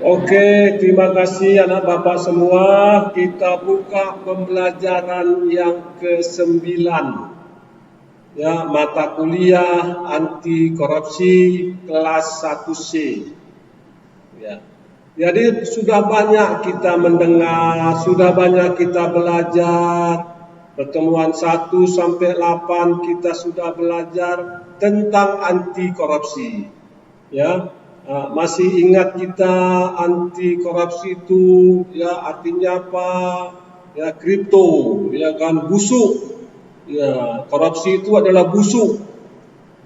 Oke, terima kasih anak bapak semua. Kita buka pembelajaran yang ke-9. Ya, mata kuliah anti korupsi kelas 1C. Ya. Jadi sudah banyak kita mendengar, sudah banyak kita belajar. Pertemuan 1 sampai 8 kita sudah belajar tentang anti korupsi. Ya, masih ingat kita anti korupsi itu ya artinya apa? Ya kripto, ya kan busuk. Ya, korupsi itu adalah busuk.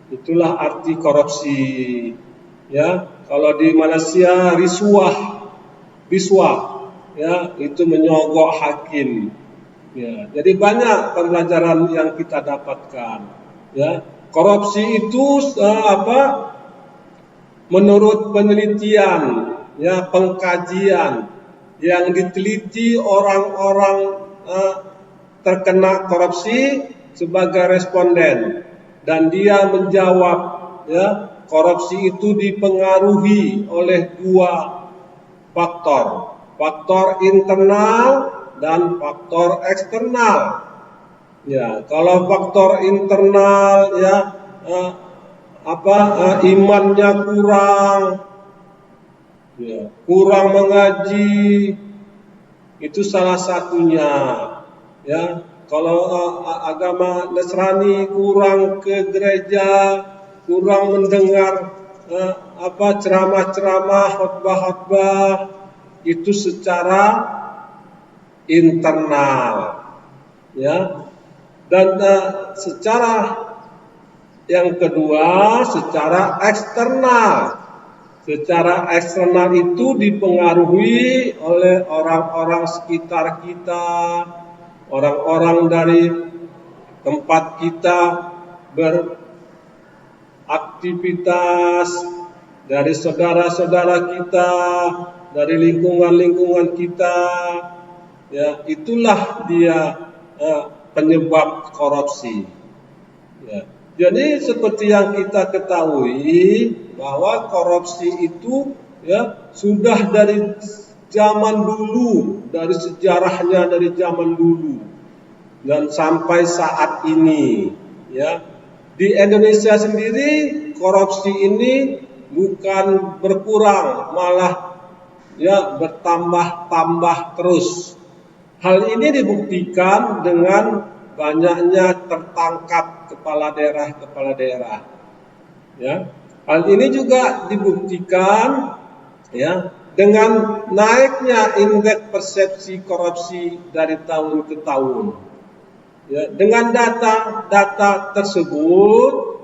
Itulah arti korupsi. Ya, kalau di Malaysia riswah, ya itu menyogok hakim. Ya, jadi banyak pembelajaran yang kita dapatkan. Ya, korupsi itu menurut penelitian, ya pengkajian yang diteliti orang-orang terkena korupsi sebagai responden dan dia menjawab, ya korupsi itu dipengaruhi oleh 2 faktor internal dan faktor eksternal. Ya, kalau faktor internal ya imannya kurang, ya, kurang mengaji, itu salah satunya. Ya, kalau agama Nasrani kurang ke gereja, kurang mendengar ceramah-ceramah, khotbah-khotbah, itu secara internal. Ya, dan secara yang kedua, secara eksternal. Secara eksternal itu dipengaruhi oleh orang-orang sekitar kita, orang-orang dari tempat kita beraktivitas, dari saudara-saudara kita, dari lingkungan-lingkungan kita. Ya, itulah dia penyebab korupsi. Ya. Jadi seperti yang kita ketahui bahwa korupsi itu ya sudah dari zaman dulu, dari sejarahnya dari zaman dulu dan sampai saat ini. Ya, di Indonesia sendiri korupsi ini bukan berkurang, malah ya bertambah-tambah terus. Hal ini dibuktikan dengan banyaknya tertangkap kepala daerah. Ya, hal ini juga dibuktikan ya dengan naiknya indeks persepsi korupsi dari tahun ke tahun. Ya, dengan data tersebut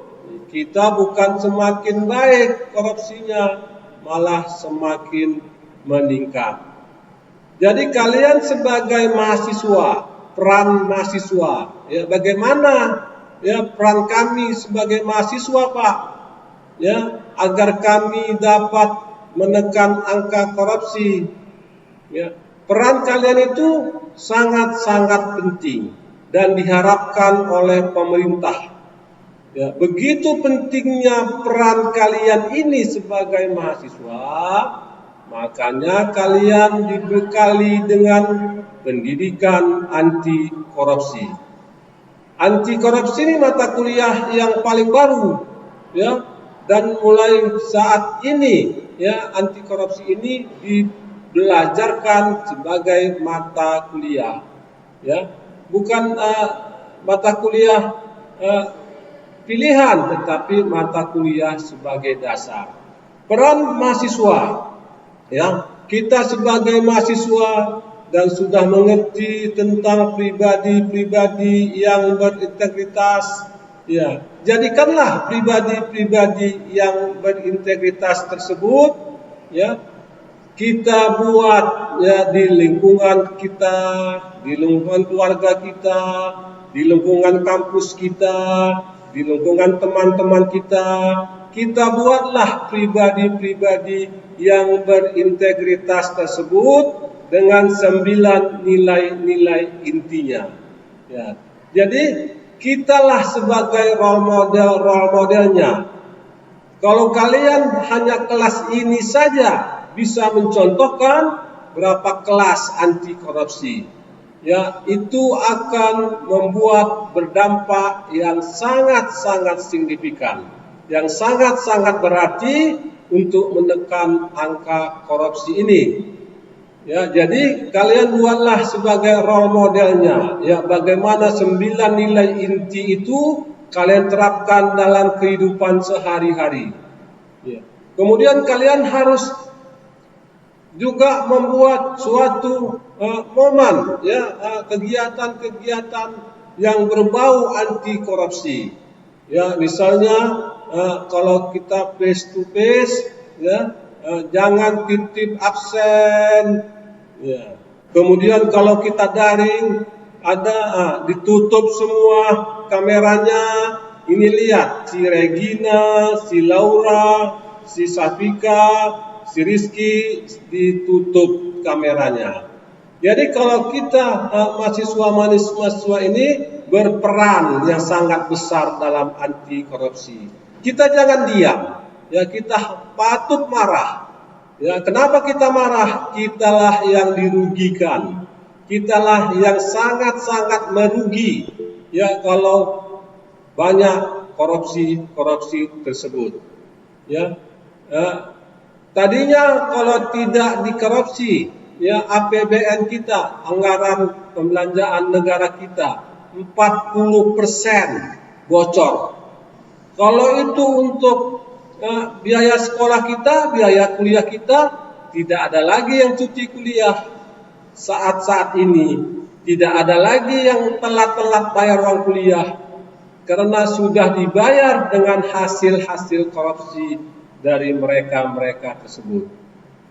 kita bukan semakin baik korupsinya, malah semakin meningkat. Jadi kalian sebagai mahasiswa, peran mahasiswa, ya bagaimana ya peran kami sebagai mahasiswa, Pak, ya agar kami dapat menekan angka korupsi. Ya, peran kalian itu sangat-sangat penting dan diharapkan oleh pemerintah. Ya, begitu pentingnya peran kalian ini sebagai mahasiswa, makanya kalian dibekali dengan pendidikan anti korupsi. Anti korupsi ini mata kuliah yang paling baru, ya, dan mulai saat ini, ya, anti korupsi ini dibelajarkan sebagai mata kuliah, ya, bukan mata kuliah pilihan, tetapi mata kuliah sebagai dasar. Peran mahasiswa, ya, kita sebagai mahasiswa dan sudah mengerti tentang pribadi-pribadi yang berintegritas, ya, jadikanlah pribadi-pribadi yang berintegritas tersebut, ya, kita buat ya di lingkungan kita, di lingkungan keluarga kita, di lingkungan kampus kita, di lingkungan teman-teman kita buatlah pribadi-pribadi yang berintegritas tersebut dengan 9 nilai-nilai intinya. Ya. Jadi kitalah sebagai role modelnya. Kalau kalian hanya kelas ini saja bisa mencontohkan berapa kelas anti korupsi, ya itu akan membuat berdampak yang sangat-sangat signifikan, yang sangat-sangat berarti untuk menekan angka korupsi ini. Ya, jadi kalian buatlah sebagai role modelnya, ya bagaimana 9 nilai inti itu kalian terapkan dalam kehidupan sehari-hari. Ya. Kemudian kalian harus juga membuat suatu momen, ya kegiatan-kegiatan yang berbau anti korupsi. Ya, misalnya kalau kita face to face, ya jangan titip absen. Ya. Kemudian kalau kita daring ada ditutup semua kameranya. Ini lihat si Regina, si Laura, si Safika, si Rizky ditutup kameranya. Jadi kalau kita mahasiswa ini berperan yang sangat besar dalam anti korupsi. Kita jangan diam, ya kita patut marah. Ya, kenapa kita marah? Kitalah yang dirugikan. Kitalah yang sangat-sangat merugi. Ya, kalau banyak korupsi tersebut. Ya, tadinya kalau tidak dikorupsi, ya APBN kita, anggaran pembelanjaan negara kita 40% bocor. Kalau itu untuk biaya sekolah kita, biaya kuliah kita, tidak ada lagi yang cuti kuliah saat-saat ini. Tidak ada lagi yang telat-telat bayar uang kuliah karena sudah dibayar dengan hasil-hasil korupsi dari mereka-mereka tersebut.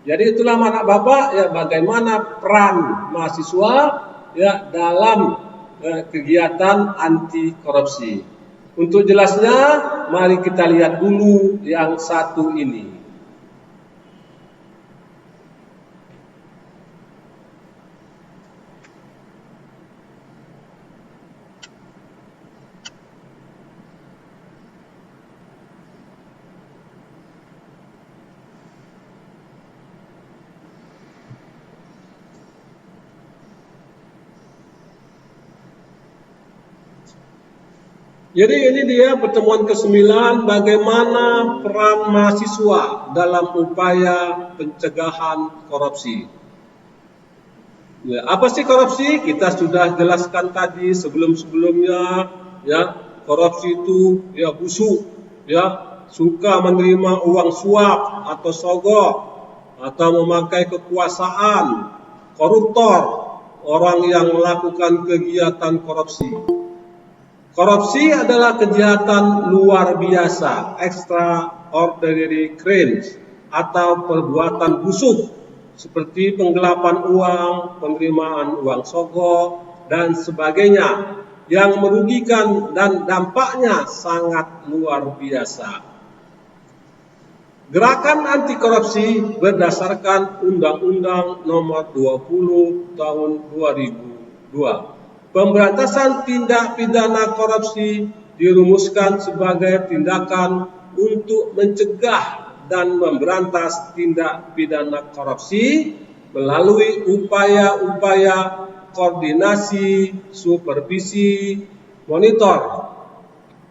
Jadi itulah anak Bapak, ya bagaimana peran mahasiswa ya dalam kegiatan anti korupsi. Untuk jelasnya, mari kita lihat dulu yang satu ini. Jadi ini dia pertemuan ke-9, bagaimana peran mahasiswa dalam upaya pencegahan korupsi. Ya, apa sih korupsi? Kita sudah jelaskan tadi sebelum-sebelumnya, ya korupsi itu ya busuk, ya suka menerima uang suap atau sogok atau memakai kekuasaan, koruptor, orang yang melakukan kegiatan korupsi. Korupsi adalah kejahatan luar biasa, extraordinary crimes, atau perbuatan busuk, seperti penggelapan uang, penerimaan uang sogok, dan sebagainya, yang merugikan dan dampaknya sangat luar biasa. Gerakan anti korupsi berdasarkan Undang-Undang Nomor 20 Tahun 2002. Pemberantasan tindak pidana korupsi dirumuskan sebagai tindakan untuk mencegah dan memberantas tindak pidana korupsi melalui upaya-upaya koordinasi, supervisi, monitor,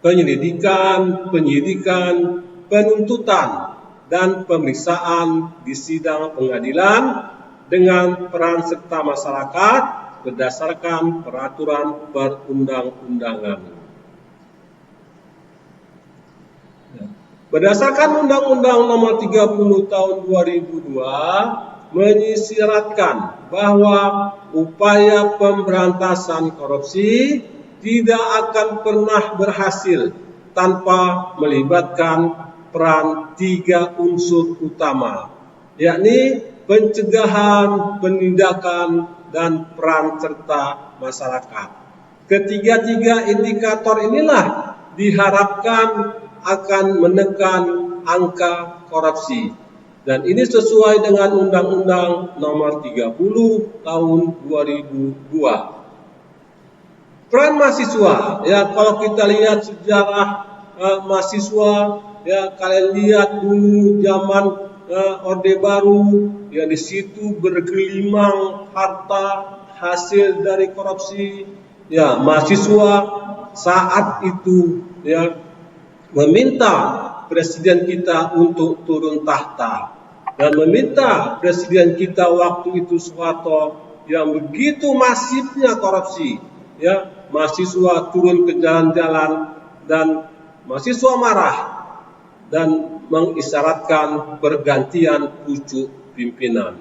penyelidikan, penyidikan, penuntutan, dan pemeriksaan di sidang pengadilan dengan peran serta masyarakat berdasarkan peraturan perundang-undangan. Berdasarkan Undang-Undang Nomor 30 Tahun 2002 mengisyaratkan bahwa upaya pemberantasan korupsi tidak akan pernah berhasil tanpa melibatkan peran 3 unsur utama, yakni pencegahan, penindakan, dan peran serta masyarakat. Ketiga-tiga indikator inilah diharapkan akan menekan angka korupsi. Dan ini sesuai dengan Undang-Undang Nomor 30 Tahun 2002. Peran mahasiswa, ya kalau kita lihat sejarah mahasiswa ya kalian lihat dulu zaman Orde Baru, ya di situ bergelimang harta hasil dari korupsi. Ya, mahasiswa saat itu ya meminta presiden kita untuk turun tahta dan meminta presiden kita waktu itu Soeharto yang begitu masifnya korupsi, ya mahasiswa turun ke jalan-jalan dan mahasiswa marah dan mengisyaratkan pergantian pucuk pimpinan.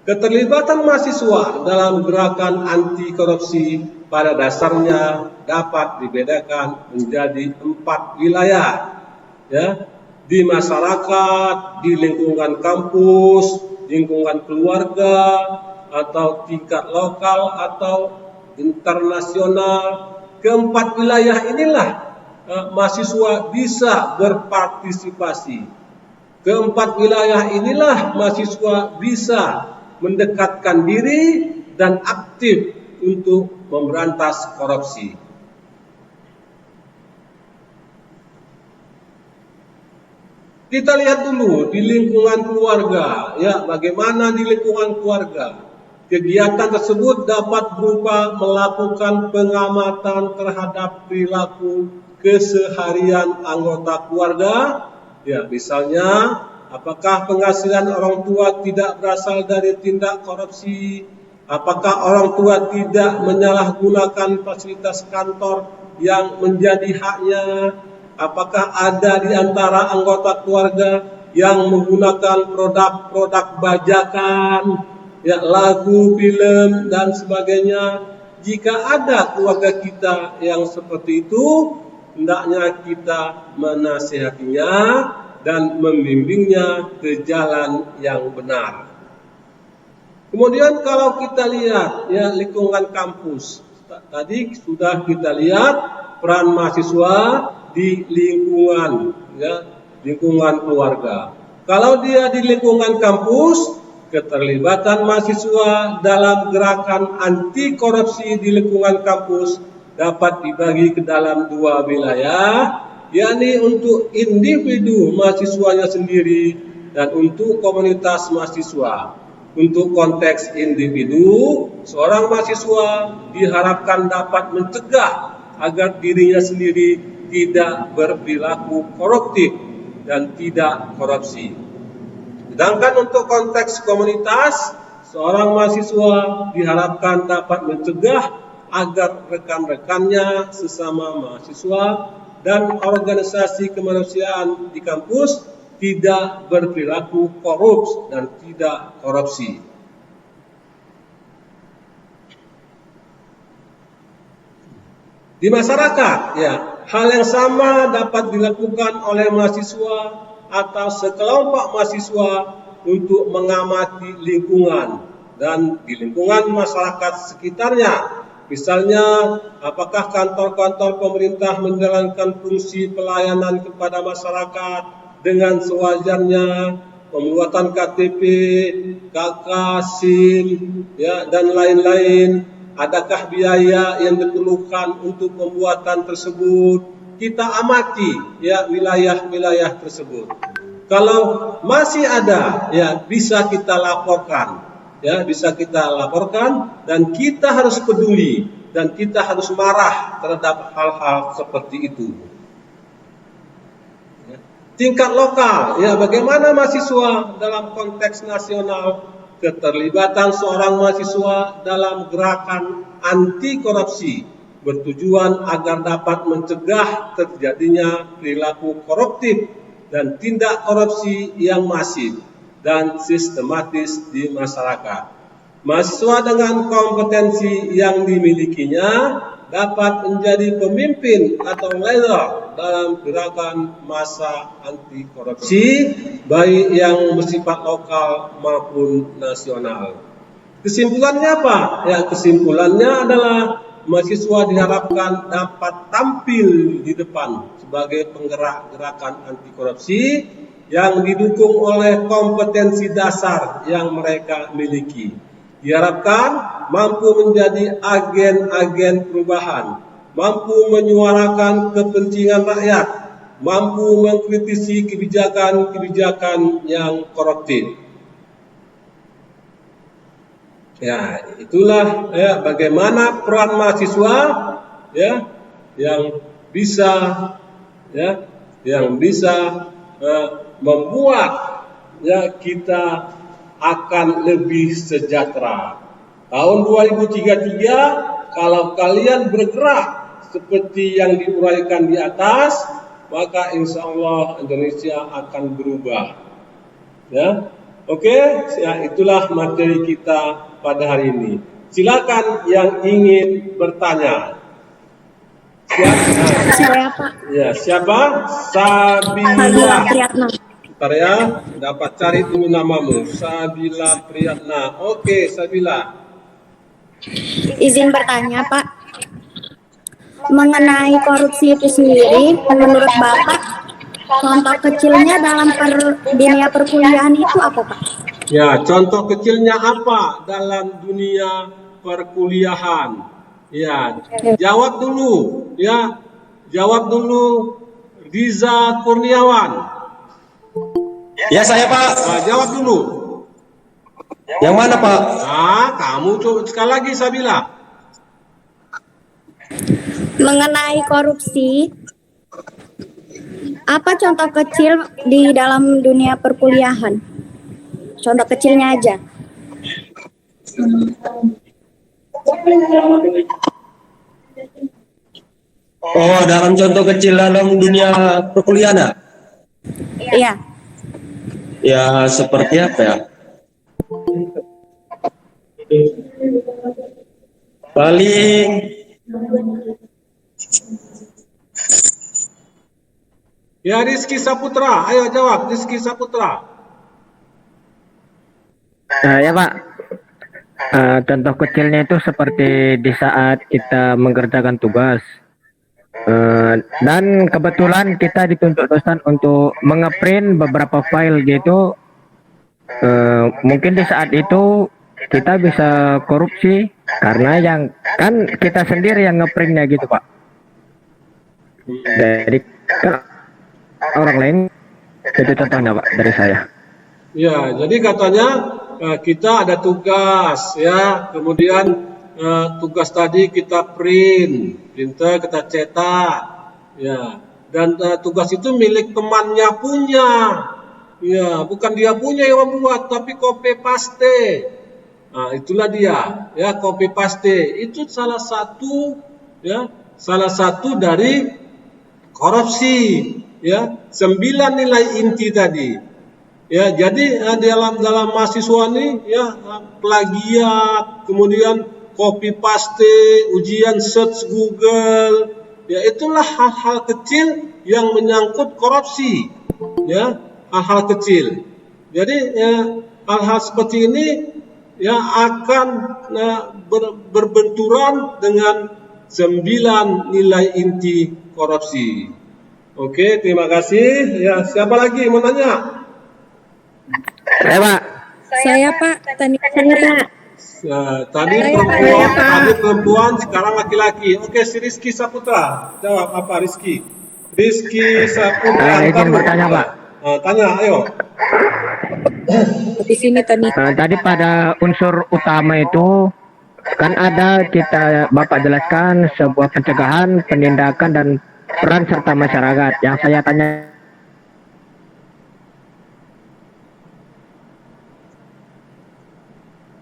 Keterlibatan mahasiswa dalam gerakan anti korupsi pada dasarnya dapat dibedakan menjadi 4 wilayah, ya, di masyarakat, di lingkungan kampus, lingkungan keluarga, atau tingkat lokal atau internasional. Keempat wilayah inilah mahasiswa bisa berpartisipasi. Keempat wilayah inilah mahasiswa bisa mendekatkan diri dan aktif untuk memberantas korupsi. Kita lihat dulu di lingkungan keluarga, ya bagaimana di lingkungan keluarga. Kegiatan tersebut dapat berupa melakukan pengamatan terhadap perilaku keseharian anggota keluarga, ya misalnya apakah penghasilan orang tua tidak berasal dari tindak korupsi, apakah orang tua tidak menyalahgunakan fasilitas kantor yang menjadi haknya, apakah ada di antara anggota keluarga yang menggunakan produk-produk bajakan, ya lagu, film, dan sebagainya. Jika ada keluarga kita yang seperti itu, hendaknya kita menasihatinya dan membimbingnya ke jalan yang benar. Kemudian kalau kita lihat ya lingkungan kampus, tadi sudah kita lihat peran mahasiswa di lingkungan, ya lingkungan keluarga. Kalau dia di lingkungan kampus, keterlibatan mahasiswa dalam gerakan anti korupsi di lingkungan kampus dapat dibagi ke dalam 2 wilayah, yakni untuk individu mahasiswanya sendiri dan untuk komunitas mahasiswa. Untuk konteks individu, seorang mahasiswa diharapkan dapat mencegah agar dirinya sendiri tidak berperilaku koruptif dan tidak korupsi. Sedangkan untuk konteks komunitas, seorang mahasiswa diharapkan dapat mencegah agar rekan-rekannya sesama mahasiswa dan organisasi kemanusiaan di kampus tidak berperilaku korup dan tidak korupsi. Di masyarakat, ya, hal yang sama dapat dilakukan oleh mahasiswa atau sekelompok mahasiswa untuk mengamati lingkungan dan di lingkungan masyarakat sekitarnya. Misalnya, apakah kantor-kantor pemerintah menjalankan fungsi pelayanan kepada masyarakat dengan sewajarnya, pembuatan KTP, KK, SIM, ya, dan lain-lain. Adakah biaya yang diperlukan untuk pembuatan tersebut? Kita amati ya wilayah-wilayah tersebut. Kalau masih ada, ya bisa kita laporkan, ya bisa kita laporkan dan kita harus peduli dan kita harus marah terhadap hal-hal seperti itu. Tingkat lokal, ya bagaimana mahasiswa dalam konteks nasional? Keterlibatan seorang mahasiswa dalam gerakan anti korupsi bertujuan agar dapat mencegah terjadinya perilaku koruptif dan tindak korupsi yang masif dan sistematis di masyarakat. Mahasiswa dengan kompetensi yang dimilikinya dapat menjadi pemimpin atau leader dalam gerakan massa anti korupsi baik yang bersifat lokal maupun nasional. Kesimpulannya apa? Ya, kesimpulannya adalah mahasiswa diharapkan dapat tampil di depan sebagai penggerak gerakan anti korupsi yang didukung oleh kompetensi dasar yang mereka miliki. Diharapkan mampu menjadi agen-agen perubahan, mampu menyuarakan kepentingan rakyat, mampu mengkritisi kebijakan-kebijakan yang koruptif. Ya, itulah ya bagaimana peran mahasiswa ya yang bisa membuat ya kita akan lebih sejahtera. Tahun 2033 kalau kalian bergerak seperti yang diuraikan di atas, maka insya Allah Indonesia akan berubah. Ya, oke, ya itulah materi kita pada hari ini. Silakan yang ingin bertanya. Saya Pak. Ya, siapa? Sabila Priyatna. Bentar ya, dapat cari dulu namamu. Sabila Priyatna. Oke, Sabila. Izin bertanya Pak. Mengenai korupsi itu sendiri, menurut Bapak, contoh kecilnya dalam dunia perkuliahan itu apa Pak? Ya, contoh kecilnya apa dalam dunia perkuliahan? Ya, jawab dulu. Ya, jawab dulu Riza Kurniawan. Ya saya Pak. Nah, jawab dulu. Yang mana Pak? Nah, kamu coba sekali lagi Sabila. Mengenai korupsi, apa contoh kecil di dalam dunia perkuliahan? Contoh kecilnya aja. Oh, dalam contoh kecil dalam dunia perkuliahan ya? Iya. Ya seperti apa ya? Paling Ya, Rizky Saputra. Ayo jawab, Rizky Saputra. Ya Pak, contoh kecilnya itu seperti di saat kita mengerjakan tugas dan kebetulan kita dituntut dosen untuk mengeprint beberapa file gitu. Mungkin di saat itu kita bisa korupsi karena yang kan kita sendiri yang ngeprintnya gitu Pak. Jadi kan orang lain itu contohnya Pak dari saya. Ya, jadi katanya kita ada tugas ya, kemudian tugas tadi kita printer kita cetak ya, dan tugas itu milik temannya punya ya, bukan dia punya yang membuat tapi copy paste. Nah, itulah dia ya, copy paste itu salah satu dari korupsi ya, 9 nilai inti tadi. Ya, jadi dalam mahasiswa ini ya plagiat, kemudian copy paste, ujian search Google, ya itulah hal-hal kecil yang menyangkut korupsi, ya hal-hal kecil. Jadi ya, hal-hal seperti ini ya akan berbenturan dengan 9 nilai inti korupsi. Oke, terima kasih. Ya, siapa lagi mau tanya? Ya Pak. Saya Pak, Tani. Ya, tadi perempuan, sekarang laki-laki. Oke, si Rizky Saputra. Jawab apa Rizky? Rizky Saputra. Izin bertanya Pak. Tanya, ayo. Di sini Tani. Tadi pada unsur utama itu kan ada kita Bapak jelaskan sebuah pencegahan, penindakan dan peran serta masyarakat. Yang saya tanya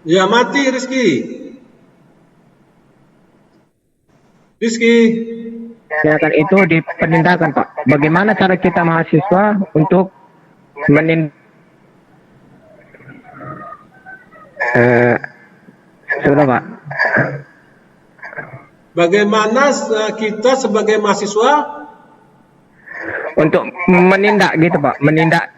Ya, mati Rizky. kan itu di penindakan Pak. Bagaimana cara kita mahasiswa untuk sudah Pak. Bagaimana kita sebagai mahasiswa Untuk menindak gitu Pak, menindak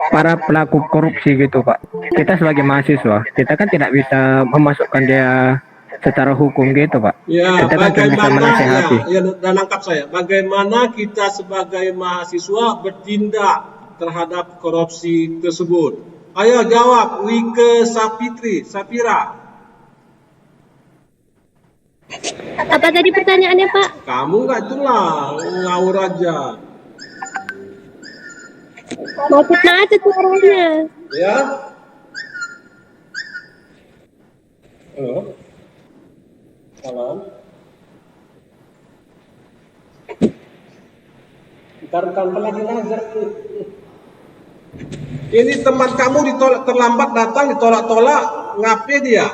para pelaku korupsi gitu Pak. Kita sebagai mahasiswa, kita kan tidak bisa memasukkan dia secara hukum gitu Pak. ya, Kita kan cuma bisa bagaimana menasehati. dan nangkap saya. Bagaimana kita sebagai mahasiswa bertindak terhadap korupsi tersebut? Ayo jawab, Wike Sapira. Apa tadi pertanyaannya Pak? Kamu nggak itulah ngawur aja. Maupun macet suaranya. Ya. Halo. Salam. Ntar lagi ngajar. Ini teman kamu ditolak, terlambat datang, ditolak-tolak, ngapain dia?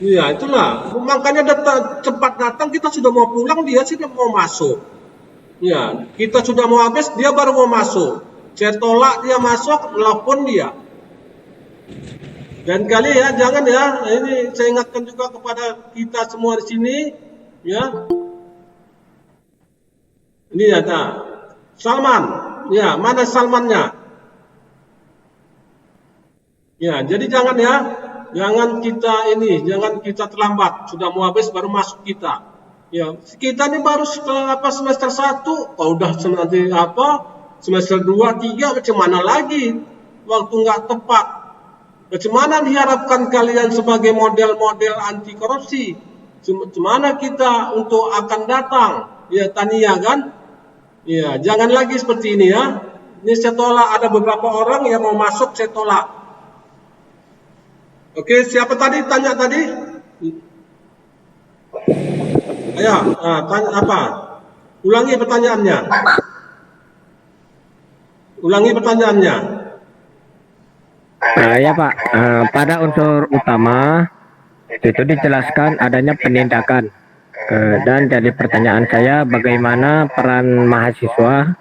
Iya, itulah. Makanya cepat datang, kita sudah mau pulang, dia sudah mau masuk. Ya, kita sudah mau habis, dia baru mau masuk. Saya tolak dia masuk, telepon dia. Dan kali ya, jangan ya. Ini saya ingatkan juga kepada kita semua di sini, ya. Ini ya, nah. Salman, ya, mana Salmannya? Ya, jadi jangan ya. Jangan kita terlambat, sudah mau habis baru masuk kita. Ya, kita ini baru setelah semester 1, kalau udah nanti semester 2, 3 macam mana lagi? Waktu nggak tepat. Bagaimana diharapkan kalian sebagai model-model anti korupsi? Bagaimana kita untuk akan datang? Ya, Tania kan? Ya, jangan lagi seperti ini ya. Ini saya tolak, ada beberapa orang yang mau masuk saya tolak. Oke, siapa tadi tanya tadi? Ayo, tanya apa? Ulangi pertanyaannya. Ya Pak, pada unsur utama itu dijelaskan adanya penindakan. Dan jadi pertanyaan saya, bagaimana peran mahasiswa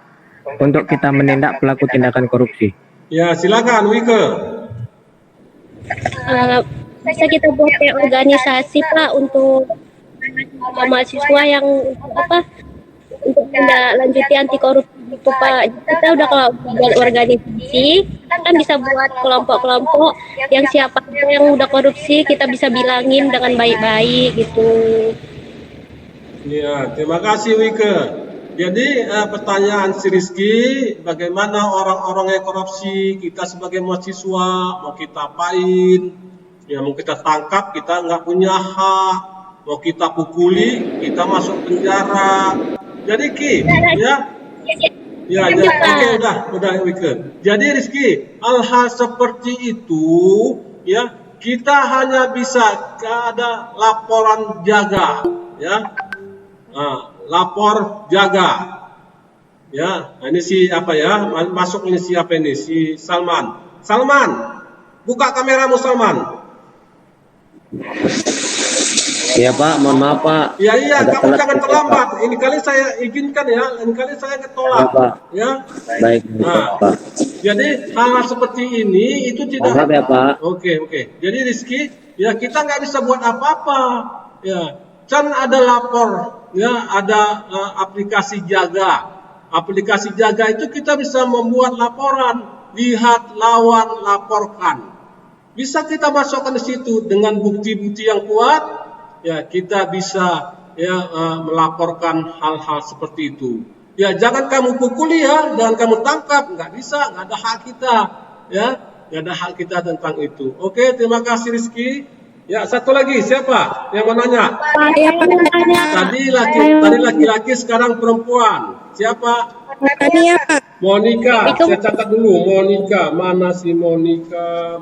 untuk kita menindak pelaku tindakan korupsi? Ya, silakan Wike. Bisa kita buat kayak organisasi Pak untuk mahasiswa yang untuk tindak lanjuti anti korupsi gitu Pak. Kita udah kalau buat organisasi kan bisa buat kelompok-kelompok yang siapa yang udah korupsi kita bisa bilangin dengan baik-baik gitu. Ya, terima kasih Wike. Jadi pertanyaan si Rizky, bagaimana orang-orang yang korupsi, kita sebagai mahasiswa mau kita apain? Ya, mau kita tangkap, kita nggak punya hak. Mau kita pukuli, kita masuk penjara. Jadi Ki, ya, oke, udah Wike. Jadi Rizky, hal-hal seperti itu, ya, kita hanya bisa ada laporan jaga, ya. Lapor jaga, ya. Nah, ini si apa ya? Masuk ini siapa ini? Si Salman. Salman, buka kameramu Salman. Iya Pak, mohon maaf Pak. Iya, kamu jangan terlambat. Ini kali saya izinkan ya, ini kali saya ketolak. Ya. Baik, Pak. Jadi hal-hal seperti ini itu tidak. Maaf ya Pak. Oke. Jadi Rizky, ya kita nggak bisa buat apa-apa. Ya, kan ada lapor, ya ada aplikasi jaga. Aplikasi jaga itu kita bisa membuat laporan, lihat, lawan, laporkan. Bisa kita masukkan di situ dengan bukti-bukti yang kuat. Ya, kita bisa melaporkan hal-hal seperti itu. Ya, jangan kamu pukuli ya, jangan kamu tangkap, nggak bisa, nggak ada hak kita, ya, nggak ada hak kita tentang itu. Oke, terima kasih Rizky. Ya, satu lagi siapa yang mau nanya? Tadi laki-laki, sekarang perempuan. Siapa? Monica. Saya catat dulu. Monica, mana si Monica?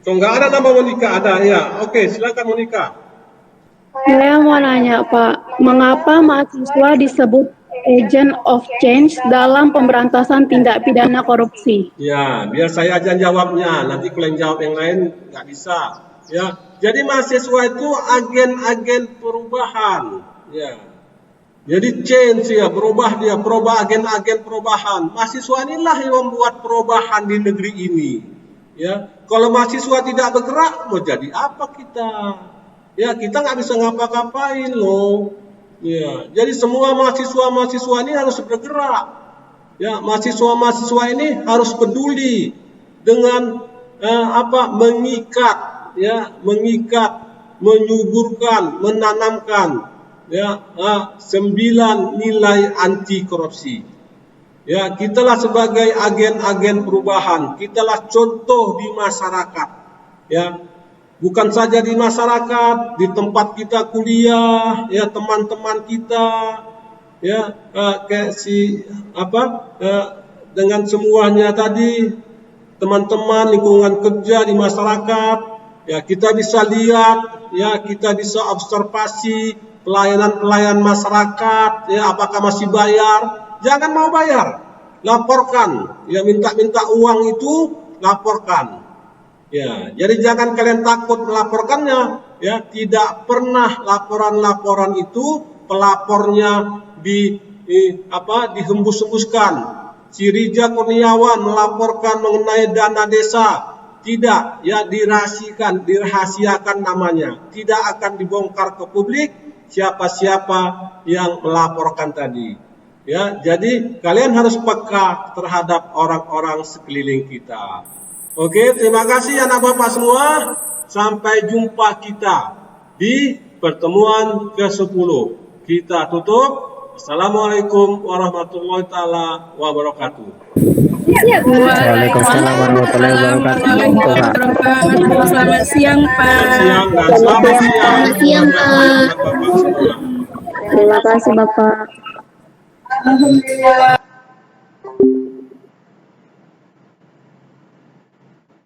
So, nggak ada nama Monica, ada ya. Oke, silakan Monica. Saya mau nanya Pak, mengapa mahasiswa disebut agent of change dalam pemberantasan tindak pidana korupsi? Ya, biar saya aja jawabnya. Nanti kalian jawab yang lain nggak bisa. Ya, jadi mahasiswa itu agen-agen perubahan. Ya, jadi change ya, berubah agen-agen perubahan. Mahasiswa inilah yang membuat perubahan di negeri ini. Ya, kalau mahasiswa tidak bergerak, mau jadi apa kita? Ya, kita nggak bisa ngapa-ngapain loh. Ya, jadi semua mahasiswa ini harus bergerak. Ya, mahasiswa ini harus peduli dengan mengikat, menyuburkan, menanamkan 9 nilai anti korupsi. Ya, kitalah sebagai agen-agen perubahan, kitalah contoh di masyarakat. Ya, bukan saja di masyarakat, di tempat kita kuliah, ya teman-teman kita, ya kayak dengan semuanya tadi, teman-teman lingkungan kerja di masyarakat, ya kita bisa lihat, ya kita bisa observasi pelayanan masyarakat, ya apakah masih bayar? Jangan mau bayar, laporkan, ya minta uang itu laporkan. Ya, jadi jangan kalian takut melaporkannya, ya tidak pernah laporan-laporan itu pelapornya dihembus-hembuskan. Si Rija Kurniawan melaporkan mengenai dana desa, tidak, ya dirahasiakan namanya, tidak akan dibongkar ke publik siapa-siapa yang melaporkan tadi. Ya, jadi kalian harus peka terhadap orang-orang sekeliling kita. Oke, terima kasih anak bapak semua. Sampai jumpa kita di pertemuan ke-10. Kita tutup. Assalamualaikum warahmatullahi taala wabarakatuh. Waalaikumsalam warahmatullahi wabarakatuh. Selamat siang, Pak. Selamat siang, Terima kasih Bapak. Alhamdulillah.